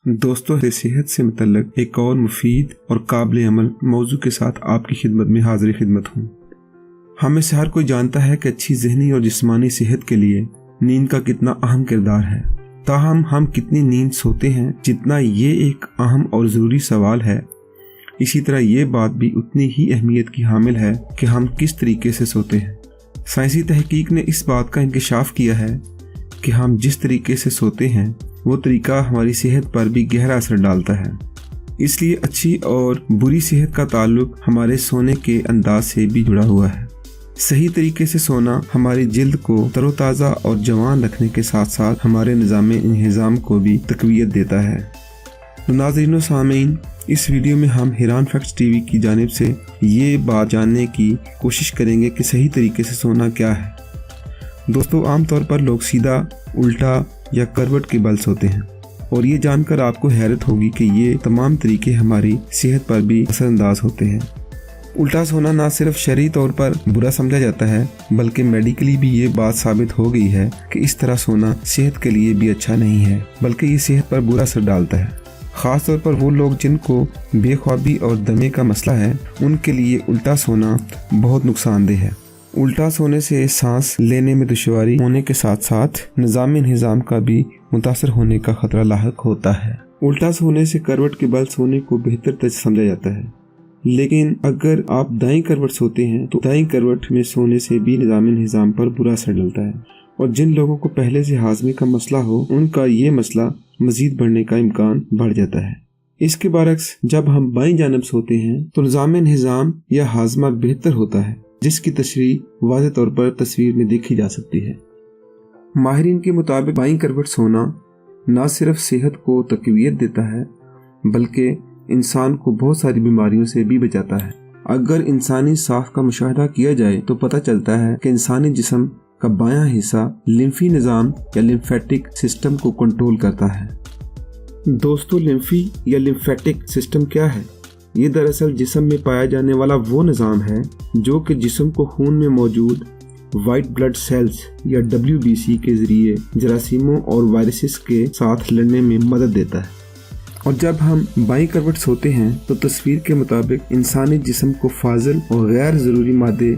दोस्तों, सेहत से मुतल्लिक एक और मुफीद और काबिल अमल मौजू के साथ आपकी खिदमत में हाजिर खिदमत हूँ। हम में से हर कोई जानता है कि अच्छी ज़हनी और जिस्मानी सेहत के लिए नींद का कितना अहम किरदार है। ताहम हम कितनी नींद सोते हैं, जितना ये एक अहम और ज़रूरी सवाल है, इसी तरह ये बात भी उतनी ही अहमियत की हामिल है कि हम किस तरीके से सोते हैं। साइंसी तहकीक ने इस बात का इंकशाफ किया है कि हम जिस तरीके से सोते हैं वो तरीका हमारी सेहत पर भी गहरा असर डालता है। इसलिए अच्छी और बुरी सेहत का ताल्लुक हमारे सोने के अंदाज से भी जुड़ा हुआ है। सही तरीके से सोना हमारी जिल्द को तरोताज़ा और जवान रखने के साथ साथ हमारे निज़ाम को भी तक़वियत देता है। नाज़रीन व सामीन, इस वीडियो में हम हिरान फैक्ट्स टीवी की जानिब से ये बात जानने की कोशिश करेंगे कि सही तरीके से सोना क्या है। दोस्तों, आमतौर पर लोग सीधा, उल्टा या करवट के बल सोते हैं और ये जानकर आपको हैरत होगी कि ये तमाम तरीके हमारी सेहत पर भी असरअंदाज होते हैं। उल्टा सोना ना सिर्फ शरई तौर पर बुरा समझा जाता है, बल्कि मेडिकली भी ये बात साबित हो गई है कि इस तरह सोना सेहत के लिए भी अच्छा नहीं है, बल्कि ये सेहत पर बुरा असर डालता है। ख़ास तौर पर वो लोग जिनको बेख्वाबी और दमे का मसला है, उनके लिए उल्टा सोना बहुत नुकसानदेह है। उल्टा सोने से सांस लेने में दुश्वारी होने के साथ साथ निज़ाम का भी मुतासर होने का खतरा लाहक होता है। उल्टा सोने से करवट के बल सोने को बेहतर समझा जाता है, लेकिन अगर आप दाईं करवट सोते हैं तो दाईं करवट में सोने से भी निज़ाम पर बुरा असर डलता है और जिन लोगों को पहले से हाजमे का मसला हो, उनका ये मसला मजीद बढ़ने का इम्कान बढ़ जाता है। इसके बरक्स जब हम बाईं जानिब सोते हैं तो निज़ाम या हाजमा बेहतर होता है, जिसकी तशरीह वाज़ेह तौर पर तस्वीर में देखी जा सकती है। माहिरीन के मुताबिक बाईं करवट सोना न सिर्फ सेहत को तक़वियत देता है, बल्कि इंसान को बहुत सारी बीमारियों से भी बचाता है। अगर इंसानी साख का मुशाहिदा किया जाए तो पता चलता है कि इंसानी जिस्म का बायां हिस्सा लिम्फी निज़ाम या लिम्फेटिक सिस्टम को कंट्रोल करता है। दोस्तों, लिम्फी या लिम्फेटिक सिस्टम क्या है? ये दरअसल जिस्म में पाया जाने वाला वो निज़ाम है जो कि जिस्म को खून में मौजूद वाइट ब्लड सेल्स या WBC के जरिए जरासीमों और वायरसेस के साथ लड़ने में मदद देता है। और जब हम बाईं करवट सोते हैं तो तस्वीर के मुताबिक इंसानी जिस्म को फाजिल और गैर ज़रूरी मादे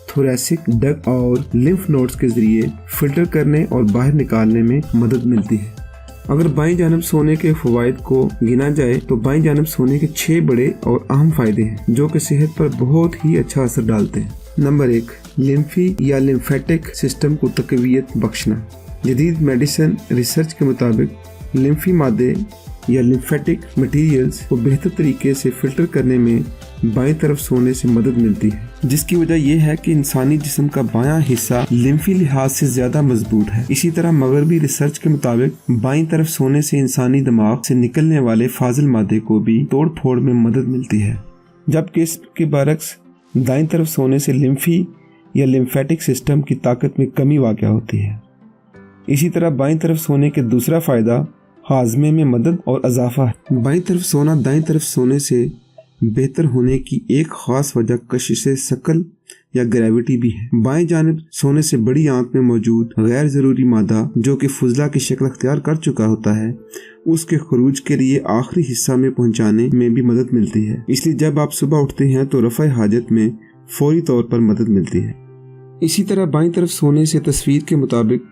थोरेसिक डक्ट और लिम्फ नोड्स के जरिए फिल्टर करने और बाहर निकालने में मदद मिलती है। अगर बाईं जानिब सोने के फ़वाइद को गिना जाए तो बाईं जानिब सोने के 6 बड़े और अहम फ़ायदे हैं जो कि सेहत पर बहुत ही अच्छा असर डालते हैं। नंबर 1, लिम्फी या लिम्फेटिक सिस्टम को तक़वियत बख्शना। जदीद मेडिसिन रिसर्च के मुताबिक लिम्फी मादे या लिम्फेटिक मटीरियल्स को बेहतर तरीके से फिल्टर करने में बाईं तरफ सोने से मदद मिलती है, जिसकी वजह यह है कि इंसानी जिस्म का बायां हिस्सा लिम्फी लिहाज से ज्यादा मजबूत है। इसी तरह मगरबी रिसर्च के मुताबिक बाईं तरफ सोने से इंसानी दिमाग से निकलने वाले फाजिल मादे को भी तोड़ फोड़ में मदद मिलती है, जबकि इसके बरक्स दाईं तरफ सोने से लिम्फी या लिम्फेटिक सिस्टम की ताकत में कमी वाक़या होती है। इसी तरह बाईं तरफ सोने के दूसरा फायदा हाजमे में मदद और इजाफा है। बाईं तरफ सोना दाईं तरफ सोने से बेहतर होने की एक खास वजह कशिशे शकल या ग्रेविटी भी है। बाएं जानिब सोने से बड़ी आंत में मौजूद गैर ज़रूरी मादा जो कि फुजला की शक्ल अख्तियार कर चुका होता है, उसके खरूज के लिए आखिरी हिस्सा में पहुंचाने में भी मदद मिलती है। इसलिए जब आप सुबह उठते हैं तो रफ़ा हाजत में फौरी तौर पर मदद मिलती है। इसी तरह बाईं तरफ सोने से तस्वीर के मुताबिक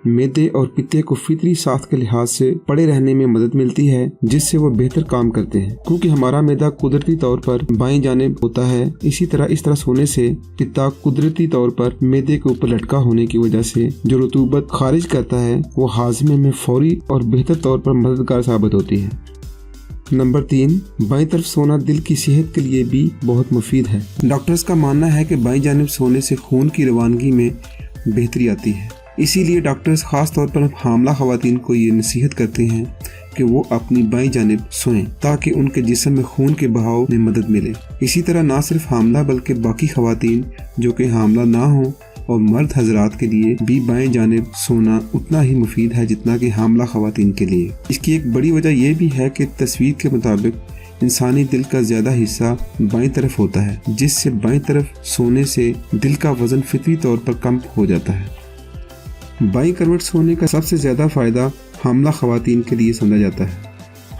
मैदे और पित्ते को फितरी साख्त के लिहाज से पड़े रहने में मदद मिलती है, जिससे वो बेहतर काम करते हैं। क्योंकि हमारा मैदा कुदरती तौर पर बाईं जानिब होता है, इस तरह सोने से पित्ता कुदरती तौर पर मैदे के ऊपर लटका होने की वजह से जो रतूबत खारिज करता है, वो हाजमे में फौरी और बेहतर तौर पर मददगार साबित होती है। नंबर 3, बाईं तरफ सोना दिल की सेहत के लिए भी बहुत मुफीद है। डॉक्टर्स का मानना है कि बाईं जानिब सोने से खून की रवानगी में बेहतरी आती है। इसीलिए डॉक्टर्स खास तौर पर हामला ख़वातीन को ये नसीहत करते हैं कि वो अपनी बाईं जानिब सोएं ताकि उनके जिस्म में खून के बहाव में मदद मिले। इसी तरह ना सिर्फ हामला बल्कि बाकी ख़वातीन जो कि हामला ना हो और मर्द हजरात के लिए भी बाएं जानिब सोना उतना ही मुफीद है जितना कि हामला ख़वातीन के लिए। इसकी एक बड़ी वजह यह भी है कि तस्वीर के मुताबिक इंसानी दिल का ज्यादा हिस्सा बाईं तरफ होता है, जिससे बाईं तरफ सोने से दिल का वजन फितरी तौर पर कम हो जाता है। बाईं करवट सोने का सबसे ज्यादा फायदा حاملہ خواتین کے لیے سمجھا جاتا ہے۔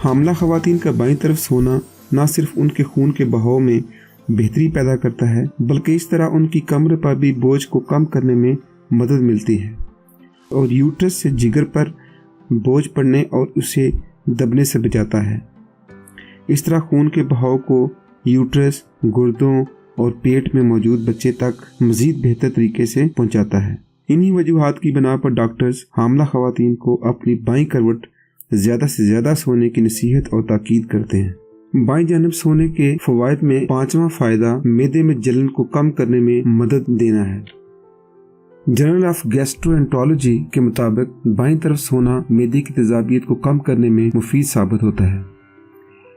حاملہ خواتین کا بائیں طرف سونا نہ صرف ان کے خون کے بہاؤ میں بہتری پیدا کرتا ہے بلکہ اس طرح ان کی کمر پر بھی بوجھ کو کم کرنے میں مدد ملتی ہے اور یوٹرس سے جگر پر بوجھ پڑنے اور اسے دبنے سے بچاتا ہے۔ اس طرح خون کے بہاؤ کو یوٹرس، گردوں اور پیٹ میں موجود بچے تک مزید بہتر طریقے سے پہنچاتا ہے۔ انہی وجوہات کی بنا پر ڈاکٹرز حاملہ خواتین کو اپنی بائیں کروٹ زیادہ سے زیادہ سونے کی نصیحت اور تاکید کرتے ہیں۔ بائیں جانب سونے کے فوائد میں 5واں فائدہ معدے میں جلن کو کم کرنے میں مدد دینا ہے۔ جرنل آف گیسٹرونٹرولوجی کے مطابق بائیں طرف سونا معدے کی تیزابیت کو کم کرنے میں مفید ثابت ہوتا ہے،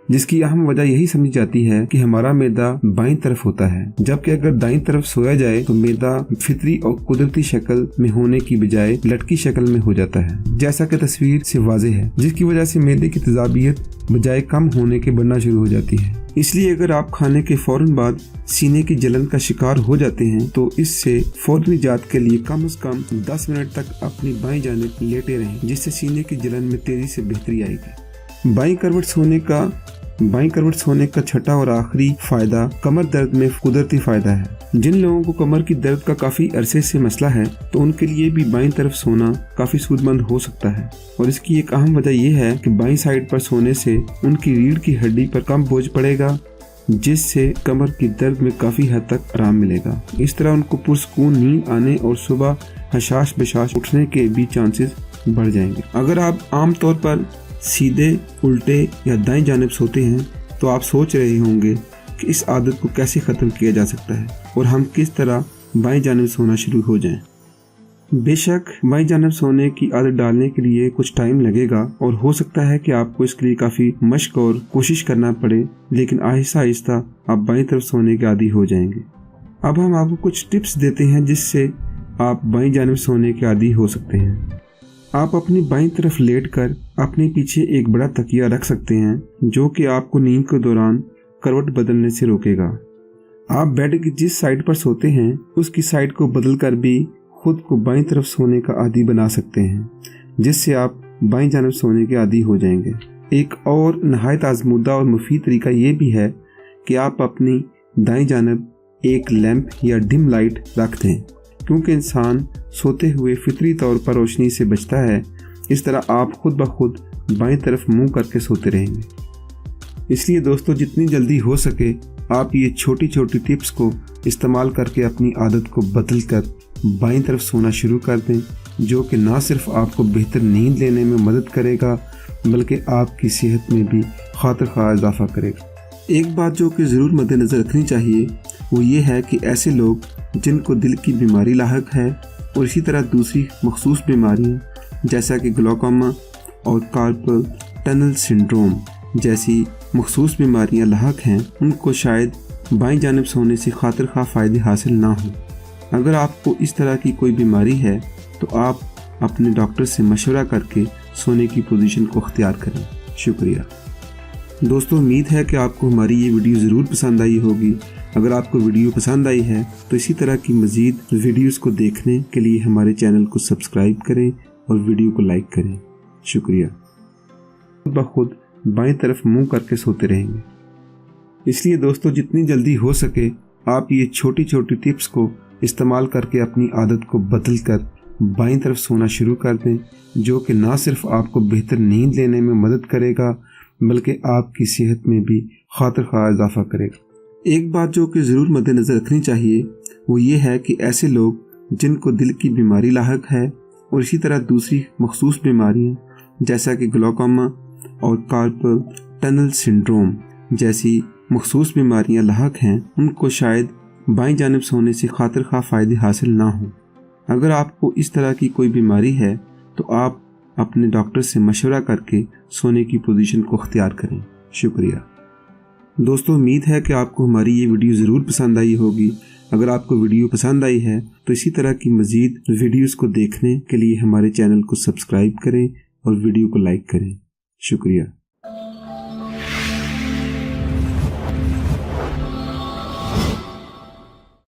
جس کی اہم وجہ یہی سمجھی جاتی ہے کہ ہمارا معدہ بائیں طرف ہوتا ہے، جبکہ اگر دائیں طرف سویا جائے تو معدہ فطری اور قدرتی شکل میں ہونے کی بجائے لٹکی شکل میں ہو جاتا ہے، جیسا کہ تصویر سے واضح ہے، جس کی وجہ سے معدے کی تیزابیت بجائے کم ہونے کے بڑھنا شروع ہو جاتی ہے۔ اس لیے اگر آپ کھانے کے فوراً بعد سینے کی جلن کا شکار ہو جاتے ہیں تو اس سے فوری نجات کے لیے کم از کم 10 منٹ تک اپنی بائیں جانب لیٹے رہیں، جس سے سینے کی جلن میں تیزی سے بہتری آئے گی۔ بائیں کروٹ سونے کا چھٹا اور آخری فائدہ کمر درد میں قدرتی فائدہ ہے۔ جن لوگوں کو کمر کی درد کا کافی عرصے سے مسئلہ ہے تو ان کے لیے بھی بائیں طرف سونا کافی سود مند ہو سکتا ہے، اور اس کی ایک اہم وجہ یہ ہے کہ بائیں سائڈ پر سونے سے ان کی ریڑھ کی ہڈی پر کم بوجھ پڑے گا، جس سے کمر کی درد میں کافی حد تک آرام ملے گا۔ اس طرح ان کو پرسکون نیند آنے اور صبح حشاش بشاش اٹھنے کے بھی چانسز بڑھ جائیں گے۔ اگر آپ عام طور پر سیدھے، الٹے یا دائیں جانب سوتے ہیں تو آپ سوچ رہے ہوں گے کہ اس عادت کو کیسے ختم کیا جا سکتا ہے اور ہم کس طرح بائیں جانب سونا شروع ہو جائیں۔ بے شک بائیں جانب سونے کی عادت ڈالنے کے لیے کچھ ٹائم لگے گا اور ہو سکتا ہے کہ آپ کو اس کے لیے کافی مشق اور کوشش کرنا پڑے، لیکن آہستہ آہستہ آپ بائیں طرف سونے کے عادی ہو جائیں گے۔ اب ہم آپ کو کچھ ٹپس دیتے ہیں جس سے آپ بائیں جانب سونے کے عادی ہو سکتے ہیں۔ آپ اپنی بائیں طرف لیٹ کر اپنے پیچھے ایک بڑا تکیہ رکھ سکتے ہیں جو کہ آپ کو نیند کے دوران کروٹ بدلنے سے روکے گا۔ آپ بیڈ کی جس سائڈ پر سوتے ہیں اس کی سائڈ کو بدل کر بھی خود کو بائیں طرف سونے کا عادی بنا سکتے ہیں، جس سے آپ بائیں جانب سونے کے عادی ہو جائیں گے۔ ایک اور نہایت آزمودہ اور مفید طریقہ یہ بھی ہے کہ آپ اپنی دائیں جانب ایک لیمپ یا ڈم لائٹ رکھ دیں، کیونکہ انسان سوتے ہوئے فطری طور پر روشنی سے بچتا ہے۔ اس طرح آپ خود بخود بائیں طرف منہ کر کے سوتے رہیں گے۔ اس لیے دوستو، جتنی جلدی ہو سکے آپ یہ چھوٹی چھوٹی ٹپس کو استعمال کر کے اپنی عادت کو بدل کر بائیں طرف سونا شروع کر دیں، جو کہ نہ صرف آپ کو بہتر نیند لینے میں مدد کرے گا بلکہ آپ کی صحت میں بھی خاطر خواہ اضافہ کرے گا۔ ایک بات جو کہ ضرور مد نظر رکھنی چاہیے وہ یہ ہے کہ ایسے لوگ جن کو دل کی بیماری لاحق ہے اور اسی طرح دوسری مخصوص بیماریاں جیسا کہ گلوکوما اور کارپل ٹنل سنڈروم جیسی مخصوص بیماریاں لاحق ہیں، ان کو شاید بائیں جانب سونے سے خاطر خواہ فائدے حاصل نہ ہوں۔ اگر آپ کو اس طرح کی کوئی بیماری ہے تو آپ اپنے ڈاکٹر سے مشورہ کر کے سونے کی پوزیشن کو اختیار کریں۔ شکریہ دوستو، امید ہے کہ آپ کو ہماری یہ ویڈیو ضرور پسند آئی ہوگی۔ اگر آپ کو ویڈیو پسند آئی ہے تو اسی طرح کی مزید ویڈیوز کو دیکھنے کے لیے ہمارے چینل کو سبسکرائب کریں اور ویڈیو کو لائک کریں۔ شکریہ۔ خود بخود بائیں طرف منہ کر کے سوتے رہیں گے۔ اس لیے دوستو، جتنی جلدی ہو سکے آپ یہ چھوٹی چھوٹی ٹپس کو استعمال کر کے اپنی عادت کو بدل کر بائیں طرف سونا شروع کر دیں، جو کہ نہ صرف آپ کو بہتر نیند لینے میں مدد کرے گا بلکہ آپ کی صحت میں بھی خاطر خواہ اضافہ کرے گا۔ ایک بات جو کہ ضرور مد نظر رکھنی چاہیے وہ یہ ہے کہ ایسے لوگ جن کو دل کی بیماری لاحق ہے اور اسی طرح دوسری مخصوص بیماریاں جیسا کہ گلوکوما اور کارپل ٹنل سنڈروم جیسی مخصوص بیماریاں لاحق ہیں، ان کو شاید بائیں جانب سونے سے خاطر خواہ فائدے حاصل نہ ہوں۔ اگر آپ کو اس طرح کی کوئی بیماری ہے تو آپ اپنے ڈاکٹر سے مشورہ کر کے سونے کی پوزیشن کو اختیار کریں۔ شکریہ دوستو، امید ہے کہ آپ کو ہماری یہ ویڈیو ضرور پسند آئی ہوگی۔ اگر آپ کو ویڈیو پسند آئی ہے تو اسی طرح کی مزید ویڈیوز کو دیکھنے کے لیے ہمارے چینل کو سبسکرائب کریں اور ویڈیو کو لائک کریں۔ شکریہ۔